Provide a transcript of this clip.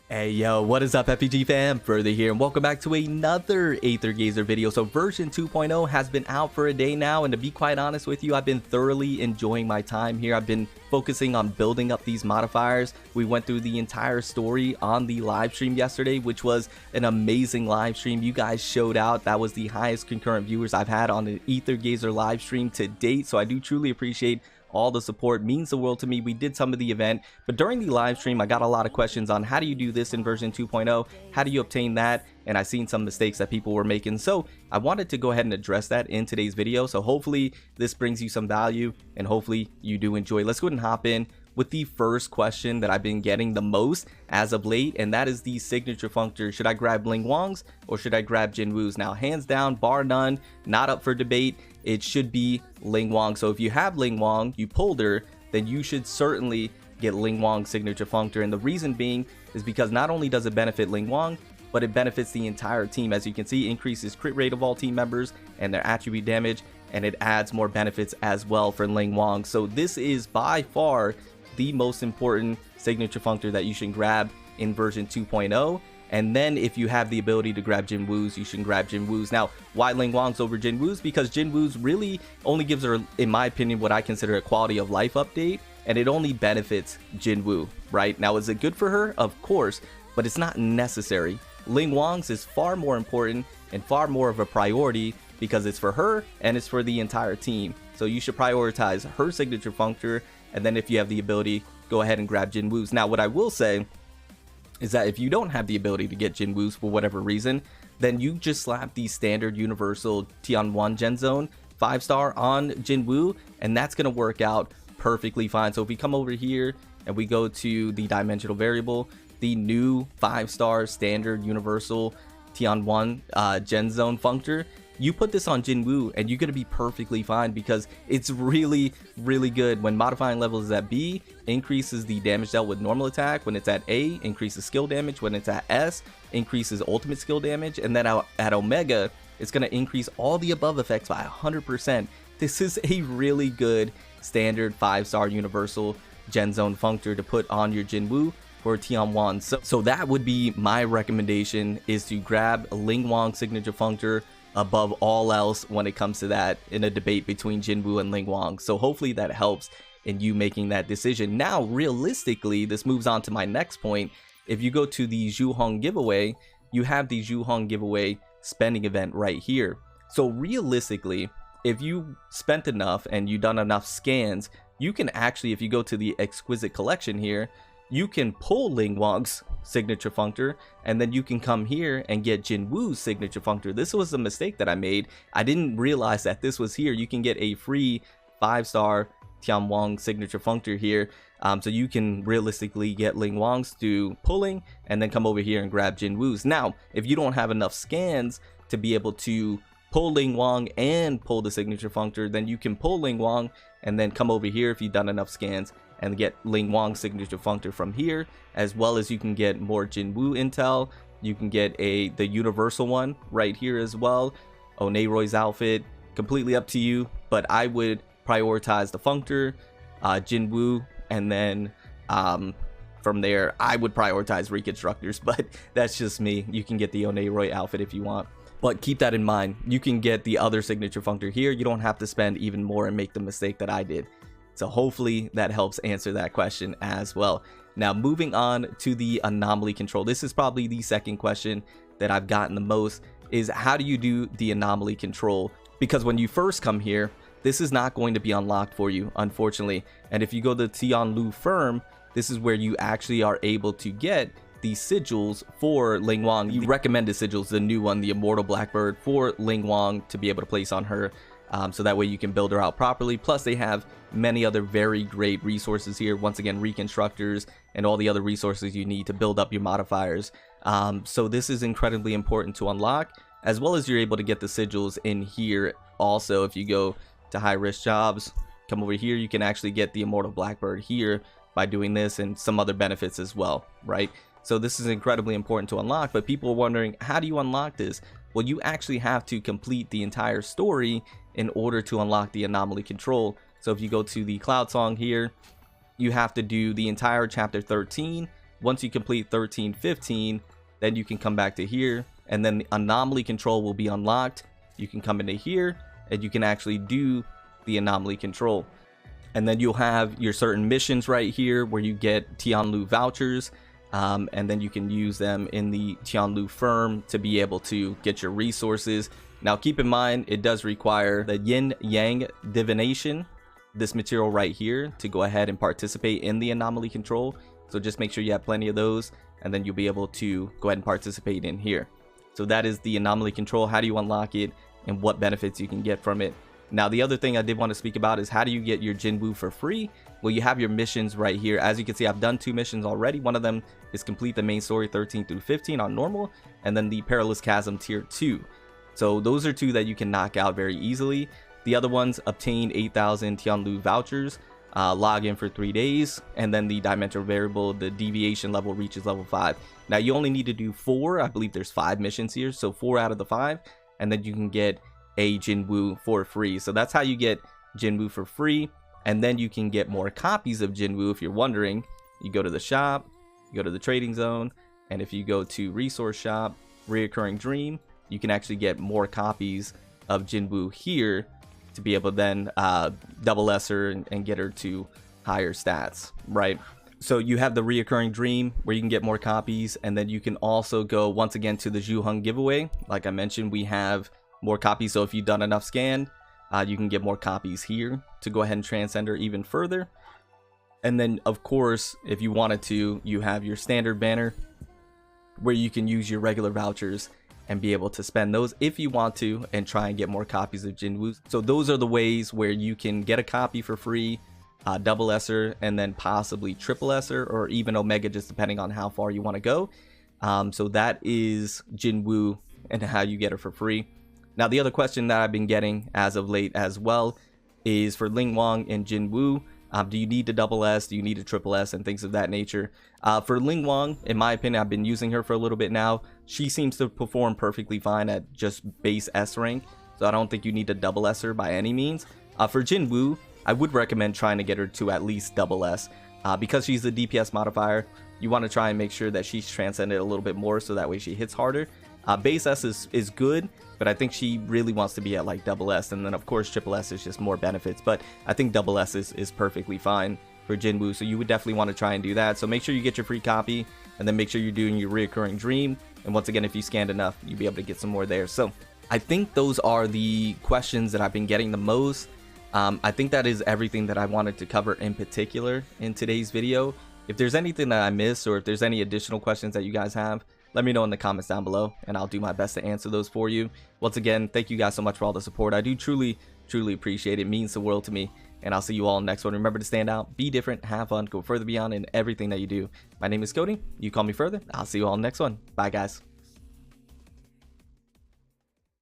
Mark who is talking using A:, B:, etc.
A: Hey yo, what is up FPG fam? Further here and welcome back to another Aether Gazer video. So version 2.0 has been out for a day now, and to be quite honest with you, I've been thoroughly enjoying my time here. I've been focusing on building up these modifiers. We went through the entire story on the live stream yesterday, which was an amazing live stream. You guys showed out. That was the highest concurrent viewers I've had on an Aether Gazer live stream to date, so I do truly appreciate all the support. Means the world to me. We did some of the event, but during the live stream I got a lot of questions on how do you do this in version 2.0, how do you obtain that, and I seen some mistakes that people were making, so I wanted to go ahead and address that in today's video. So hopefully this brings you some value and hopefully you do enjoy. Let's go ahead and hop in with the first question that I've been getting the most as of late, and that is the signature functor. Should I grab Lingguangs or should I grab Jin Wus? Now hands down, bar none, not up for debate, it should be Lingguang. So if you have Lingguang, you pulled her, then you should certainly get Lingguang signature functor. And the reason being is because not only does it benefit Lingguang, but it benefits the entire team. As you can see, increases crit rate of all team members and their attribute damage, and it adds more benefits as well for Lingguang. So this is by far the most important signature functor that you should grab in version 2.0. And then if you have the ability to grab Jin Wus, you should grab Jin Wus. Now, why Lingguangs over Jin Wus? Because Jin Wus really only gives her, in my opinion, what I consider a quality of life update, and it only benefits Jin Wu, right? Now, is it good for her? Of course, but it's not necessary. Lingguangs is far more important and far more of a priority because it's for her and it's for the entire team. So you should prioritize her signature functor, and then if you have the ability, go ahead and grab Jin Wus. Now, what I will say is that if you don't have the ability to get Jin Wus for whatever reason, then you just slap the standard universal Tianwan Gen Zone 5-star on Jin Wu, and that's going to work out perfectly fine. So if we come over here and we go to the dimensional variable, the new 5-star standard universal Tianwan Gen Zone Functor, you put this on Jin Wu and you're going to be perfectly fine because it's really good. When modifying levels is at B, increases the damage dealt with normal attack. When it's at A, increases skill damage. When it's at S, increases ultimate skill damage. And then at Omega, it's going to increase all the above effects by 100%. This is a really good standard 5-star universal Gen Zone Functor to put on your Jin Wu for Tianwan. So that would be my recommendation, is to grab a Lingguang signature functor above all else when it comes to that in a debate between Jin Wu and Lingguang. So hopefully that helps in you making that decision. Now, realistically, this moves on to my next point. If you go to the Zhu Hong giveaway, you have the Zhu Hong giveaway spending event right here. So realistically, if you spent enough and you done enough scans, you can actually, if you go to the exquisite collection here, you can pull Lingguang's signature functor, and then you can come here and get Jin Wu's signature functor. This was a mistake that I made. I didn't realize that this was here. You can get a free 5-star Tianwan signature functor here. So you can realistically get Lingguang's through pulling and then come over here and grab Jin Wu's. Now, if you don't have enough scans to be able to pull Lingguang and pull the signature functor, then you can pull Lingguang and then come over here if you've done enough scans and get Lingguang's signature functor from here, as well as you can get more Jin Wu intel. You can get the universal one right here as well. Oneroy's outfit, completely up to you, but I would prioritize the functor, Jin Wu, and then from there I would prioritize reconstructors, but that's just me. You can get the Oneroy outfit if you want, but keep that in mind. You can get the other signature functor here. You don't have to spend even more and make the mistake that I did. So hopefully that helps answer that question as well. Now moving on to the anomaly control. This is probably the second question that I've gotten the most, is how do you do the anomaly control? Because when you first come here, this is not going to be unlocked for you, unfortunately. And if you go to Tianlu Firm, this is where you actually are able to get the sigils for Lingguang. You recommended sigils, the new one, the Immortal Blackbird for Lingguang, to be able to place on her. So that way you can build her out properly. Plus they have many other very great resources here. Once again, reconstructors and all the other resources you need to build up your modifiers. So this is incredibly important to unlock, as well as you're able to get the sigils in here. Also, if you go to high risk jobs, come over here, you can actually get the Immortal Blackbird here by doing this, and some other benefits as well, right? So this is incredibly important to unlock, but people are wondering, how do you unlock this? Well, you actually have to complete the entire story in order to unlock the anomaly control. So if you go to the Cloud Song here, you have to do the entire chapter 13 once you complete 13, 15, then you can come back to here, and then the Anomaly Control will be unlocked. You can come into here, and you can actually do the Anomaly Control. And then you'll have your certain missions right here where you get Tianlu vouchers, and then you can use them in the Tianlu firm to be able to get your resources. Now keep in mind, it does require the Yin Yang divination, this material right here, to go ahead and participate in the Anomaly Control. So just make sure you have plenty of those, and then you'll be able to go ahead and participate in here. So that is the Anomaly Control. How do you unlock it and what benefits you can get from it? Now the other thing I did want to speak about is how do you get your Jin Wu for free? Well, you have your missions right here. As you can see, I've done 2 missions already. One of them is complete the main story 13 through 15 on normal, and then the Perilous Chasm tier 2. So those are 2 that you can knock out very easily. The other ones, obtain 8,000 Tianlu vouchers, log in for 3 days, and then the dimensional variable, the deviation level reaches level 5. Now you only need to do 4. I believe there's 5 missions here, so 4 out of the 5, and then you can get a Jin Wu for free. So that's how you get Jin Wu for free, and then you can get more copies of Jin Wu. If you're wondering, you go to the shop, you go to the trading zone, and if you go to resource shop, reoccurring dream, you can actually get more copies of Jin Wu here to be able to then double S her and get her to higher stats, right? So you have the reoccurring dream where you can get more copies, and then you can also go once again to the Zhuheng giveaway. Like I mentioned, we have more copies, so if you've done enough scan, you can get more copies here to go ahead and transcend her even further. And then of course, if you wanted to, you have your standard banner where you can use your regular vouchers and be able to spend those if you want to and try and get more copies of Jin Wu. So those are the ways where you can get a copy for free, double S her, and then possibly triple S her, or even Omega, just depending on how far you want to go. So that is Jin Wu and how you get her for free. Now the other question that I've been getting as of late as well is for Lingguang and Jin Wu. Do you need to double S? Do you need a triple S and things of that nature? For Lingguang, in my opinion, I've been using her for a little bit now. She seems to perform perfectly fine at just base S rank, so I don't think you need to double S her by any means. For Jin Wu, I would recommend trying to get her to at least double S. Because she's the DPS modifier, you want to try and make sure that she's transcended a little bit more so that way she hits harder. Base S is good, but I think she really wants to be at like double S, and then of course triple S is just more benefits, but I think double S is perfectly fine for Jin Wu, so you would definitely want to try and do that. So make sure you get your free copy, and then make sure you're doing your reoccurring dream, and once again, if you scanned enough, you'll be able to get some more there. So I think those are the questions that I've been getting the most. I think that is everything that I wanted to cover in particular in today's video. If there's anything that I missed, or if there's any additional questions that you guys have, let me know in the comments down below, and I'll do my best to answer those for you. Once again, thank you guys so much for all the support. I do truly appreciate it. It means the world to me, and I'll see you all next one. Remember to stand out, be different, have fun, go further beyond in everything that you do. My name is Cody. You call me further. I'll see you all next one. Bye, guys.